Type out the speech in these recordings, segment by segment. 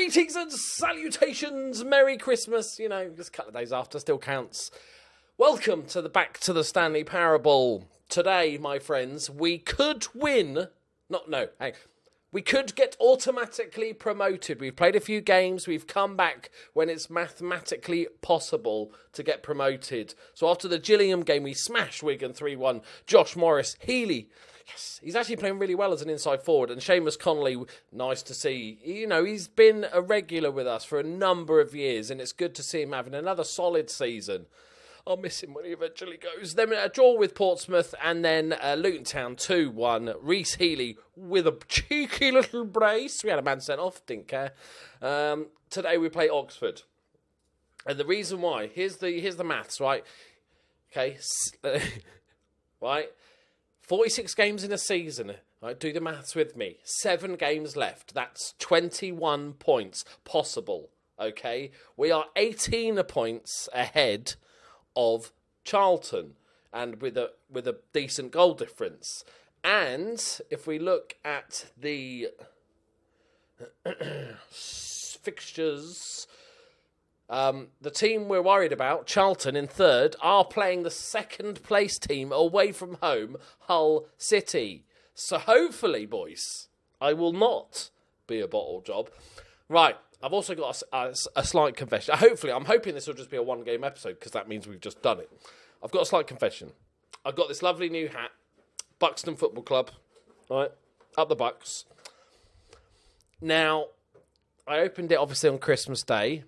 Greetings and salutations, Merry Christmas, you know, just a couple of days after, still counts. Welcome to the Back to the Stanley Parable. Today, my friends, we could win, we could get automatically promoted. We've played a few games, we've come back when it's mathematically possible to get promoted. So after the Gillingham game, we smashed Wigan 3-1. Josh Morris, Healy, yes, he's actually playing really well as an inside forward. And Seamus Connolly, nice to see. You know, he's been a regular with us for a number of years, and it's good to see him having another solid season. I'll miss him when he eventually goes. Then a draw with Portsmouth, and then Luton Town 2-1. Reece Healy with a cheeky little brace. We had a man sent off, didn't care. Today we play Oxford. And the reason why, here's the maths, right? Okay, right? 46 games in a season. Right, do the maths with me. 7 games left. That's 21 points possible. Okay, we are 18 points ahead of Charlton, and with a decent goal difference. And if we look at the fixtures, the team we're worried about, Charlton in third, are playing the second place team away from home, Hull City. So hopefully, boys, I will not be a bottle job. Right. I've also got a slight confession. I'm hoping this will just be a one-game episode because that means we've just done it. I've got a slight confession. I've got this lovely new hat, Buxton Football Club, right, up the Bucks. Now, I opened it obviously on Christmas Day,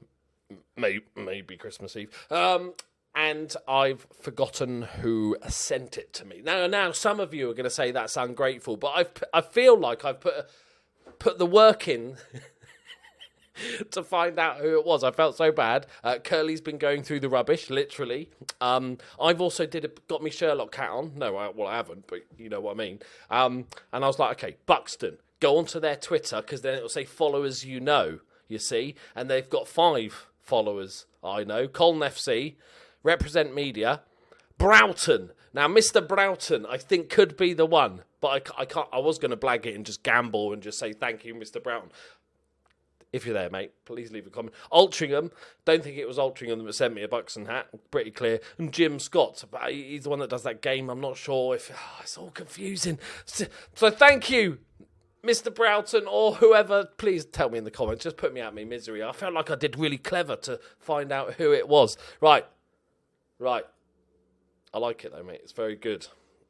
maybe Christmas Eve, and I've forgotten who sent it to me. Now, some of you are going to say that's ungrateful, but I feel like I've put the work in to find out who it was. I felt so bad. Curly's been going through the rubbish, literally. I've also got me Sherlock hat on. No, I haven't, but you know what I mean. And I was like, okay, Buxton, go onto their Twitter, because then it'll say followers you know, you see. And they've got 5 followers, I know. Colne FC, Represent Media, Broughton. Now, Mr. Broughton, I think, could be the one. But I can't. I was going to blag it and just gamble and just say thank you, Mr. Broughton. If you're there, mate, please leave a comment. Altrincham, don't think it was Altrincham that sent me a Buxton hat, pretty clear. And Jim Scott, he's the one that does that game. I'm not sure if... it's all confusing. So thank you, Mr. Broughton, or whoever. Please tell me in the comments. Just put me out of my misery. I felt like I did really clever to find out who it was. Right. I like it, though, mate. It's very good.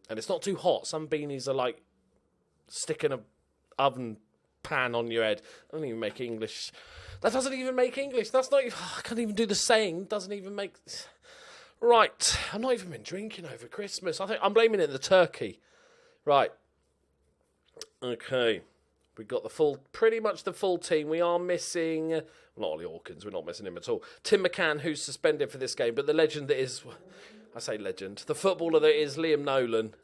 And it's not too hot. Some beanies are like sticking an oven pan on your head. I don't even make English. That doesn't even make English. That's not even... I can't even do the saying. Doesn't even make... Right. I've not even been drinking over Christmas. I think I'm blaming it on the turkey. Right. Okay. We've got pretty much the full team. We are missing... not Ollie Hawkins. We're not missing him at all. Tim McCann, who's suspended for this game, but the legend that is... I say legend. The footballer that is Liam Nolan...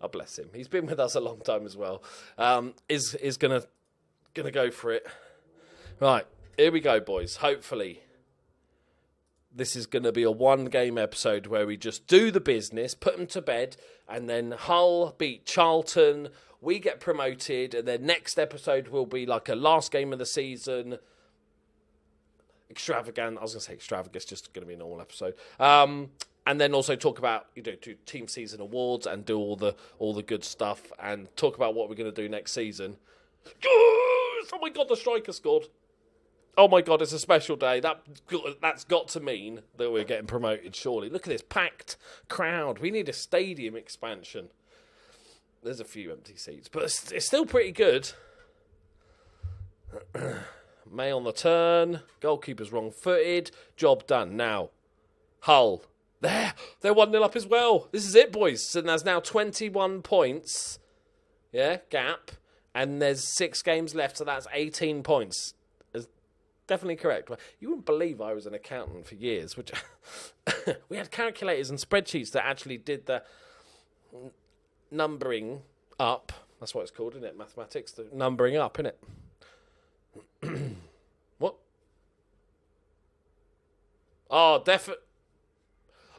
Oh, bless him. He's been with us a long time as well. Is gonna go for it. Right, here we go, boys. Hopefully, this is going to be a one-game episode where we just do the business, put them to bed, and then Hull beat Charlton. We get promoted, and then next episode will be like a last game of the season. Extravagant. I was going to say extravagant. It's just going to be a normal episode. And then also talk about, do team season awards and do all the good stuff and talk about what we're going to do next season. Oh my God, the striker scored. Oh my God, it's a special day. That's got to mean that we're getting promoted, surely. Look at this packed crowd. We need a stadium expansion. There's a few empty seats, but it's still pretty good. May on the turn. Goalkeeper's wrong-footed. Job done. Now, Hull. They're 1-0 up as well. This is it, boys. And there's now 21 points. Yeah, gap. And there's 6 games left, so that's 18 points. It's definitely correct. You wouldn't believe I was an accountant for years. Which we had calculators and spreadsheets that actually did the numbering up. That's what it's called, isn't it? Mathematics. The numbering up, isn't it? What? Oh, definitely.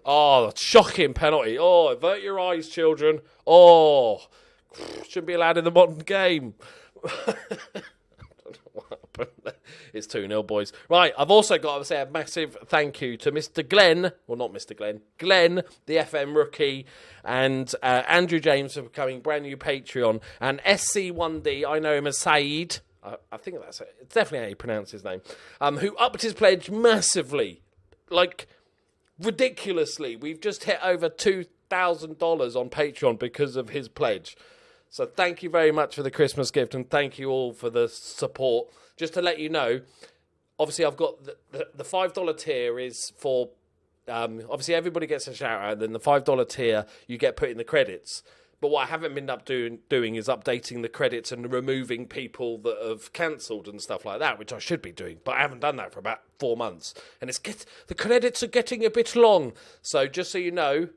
Oh, shocking penalty. Oh, avert your eyes, children. Oh, shouldn't be allowed in the modern game. I don't know what up. It's 2-0, boys. Right, I've also got to say a massive thank you to Mr. Glenn, well, not Mr. Glenn, Glenn, the FM rookie, and Andrew James for becoming brand new Patreon, and SC1D, I know him as Saeed, I think that's it. It's definitely how you pronounce his name, who upped his pledge massively, like ridiculously. We've just hit over $2,000 on Patreon because of his pledge. So thank you very much for the Christmas gift, and thank you all for the support. Just to let you know, obviously I've got the $5 tier is for, obviously everybody gets a shout out, and then the $5 tier you get put in the credits. But what I haven't been doing is updating the credits and removing people that have cancelled and stuff like that, which I should be doing. But I haven't done that for about 4 months. And the credits are getting a bit long. So just so you know,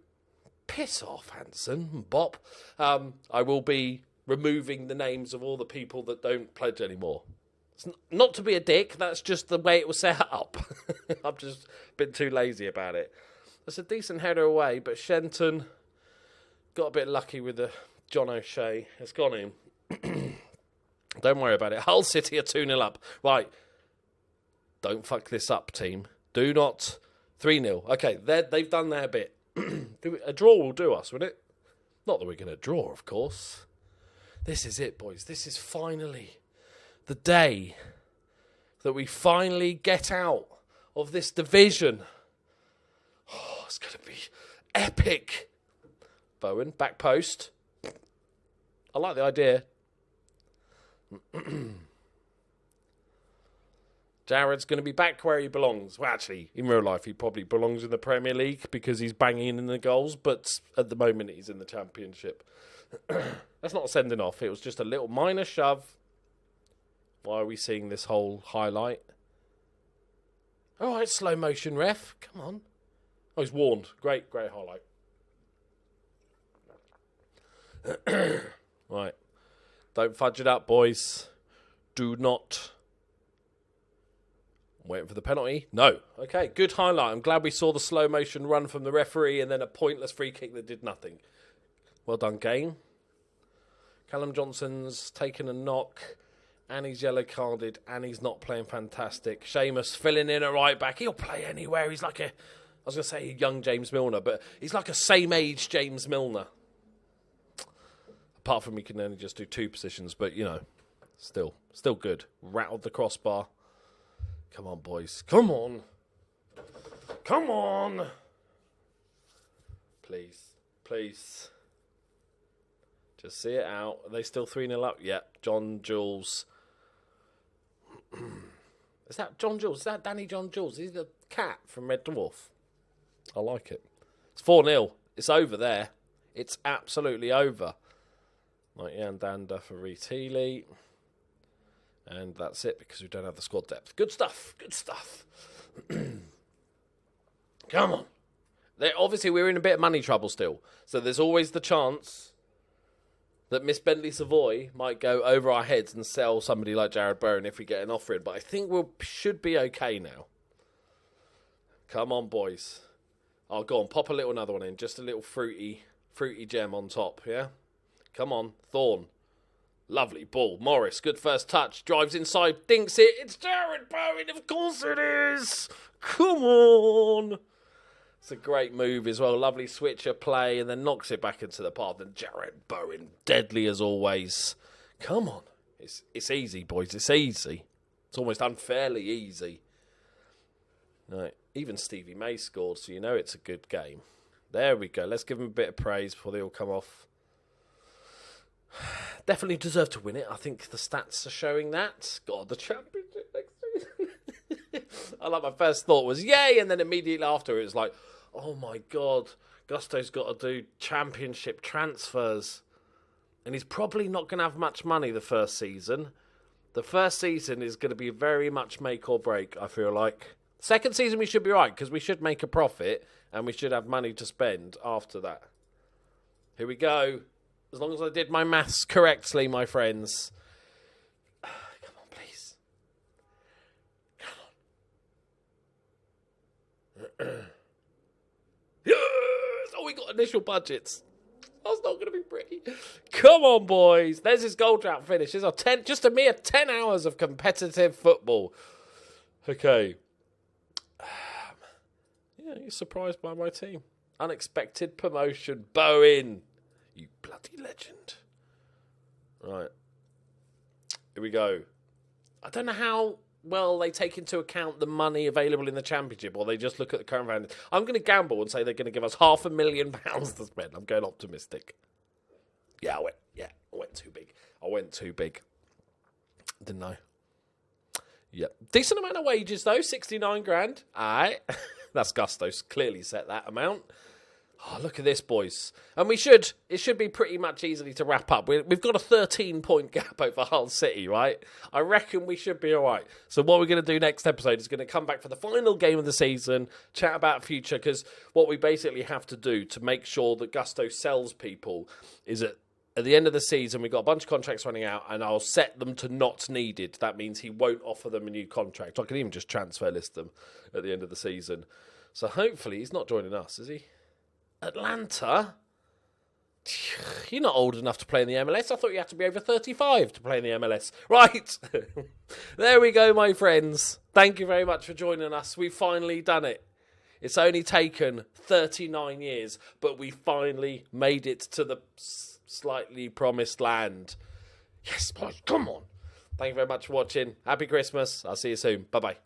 piss off, Hanson and Bop. I will be removing the names of all the people that don't pledge anymore. It's not to be a dick, that's just the way it was set up. I've just been too lazy about it. It's a decent header away, but Shenton got a bit lucky with the John O'Shea. It's gone in. Don't worry about it. Hull City are 2-0 up. Right. Don't fuck this up, team. Do not. 3-0. Okay, they've done their bit. A draw will do us, wouldn't it? Not that we're going to draw, of course. This is it, boys. This is finally the day that we finally get out of this division. Oh, it's going to be epic. Bowen, back post. I like the idea. Jared's going to be back where he belongs. Well, actually, in real life, he probably belongs in the Premier League because he's banging in the goals, but at the moment, he's in the Championship. That's not a sending off. It was just a little minor shove. Why are we seeing this whole highlight? All right, slow motion ref. Come on. Oh, he's warned. Great highlight. Right. Don't fudge it up, boys. Do not. I'm waiting for the penalty. No. Okay, good highlight. I'm glad we saw the slow motion run from the referee and then a pointless free kick that did nothing. Well done, game. Callum Johnson's taken a knock. And he's yellow carded. And he's not playing fantastic. Seamus filling in at right back. He'll play anywhere. He's like I was going to say a young James Milner, but he's like a same age James Milner. Apart from he can only just do 2 positions, but, you know, still good. Rattled the crossbar. Come on, boys. Come on. Come on. Please. Just see it out. Are they still 3-0 up? Yeah. John Jules. Is that John Jules? Is that Danny John Jules? He's the cat from Red Dwarf. I like it. It's 4-0. It's over there. It's absolutely over. Like Ian Danda for Reece Healy. And that's it because we don't have the squad depth. Good stuff. Come on. Obviously, we're in a bit of money trouble still. So there's always the chance that Miss Bentley Savoy might go over our heads and sell somebody like Jared Bowen if we get an offer in. But I think we should be okay now. Come on, boys. Oh, go on. Pop another one in. Just a little fruity gem on top, yeah? Come on, Thorne. Lovely ball. Morris, good first touch. Drives inside, dinks it. It's Jared Bowen, of course it is. Come on. It's a great move as well. Lovely switcher play and then knocks it back into the path. And Jared Bowen, deadly as always. Come on. It's easy, boys. It's easy. It's almost unfairly easy. Right. Even Stevie May scored, so you know it's a good game. There we go. Let's give them a bit of praise before they all come off. Definitely deserve to win it. I think the stats are showing that. God, the Championship next season. I like my first thought was yay, and then immediately after it was like, oh my God, Gusto's got to do Championship transfers. And he's probably not going to have much money the first season. The first season is going to be very much make or break, I feel like. Second season we should be right, because we should make a profit, and we should have money to spend after that. Here we go. As long as I did my maths correctly, my friends. Come on, please. Come on. Yes! Oh, we got initial budgets. That's not going to be pretty. Come on, boys. There's his goal drought finish. There's just a mere 10 hours of competitive football. Okay. Yeah, you're surprised by my team. Unexpected promotion. Bowen. You bloody legend. Right. Here we go. I don't know how well they take into account the money available in the Championship, or they just look at the current value. I'm going to gamble and say they're going to give us £500,000 to spend. I'm going optimistic. Yeah, I went too big. Didn't I? Yeah. Decent amount of wages, though. 69 grand. All right. That's Gusto's clearly set that amount. Oh, look at this, boys. And it should be pretty much easily to wrap up. We've got a 13-point gap over Hull City, right? I reckon we should be all right. So what we're going to do next episode is going to come back for the final game of the season, chat about future, because what we basically have to do to make sure that Gusto sells people is at the end of the season, we've got a bunch of contracts running out, and I'll set them to not needed. That means he won't offer them a new contract. I can even just transfer list them at the end of the season. So hopefully he's not joining us, is he? Atlanta? You're not old enough to play in the MLS. I thought you had to be over 35 to play in the MLS. Right. There we go, my friends. Thank you very much for joining us. We've finally done it. It's only taken 39 years, but we finally made it to the slightly promised land. Yes, boys, come on. Thank you very much for watching. Happy Christmas. I'll see you soon. Bye-bye.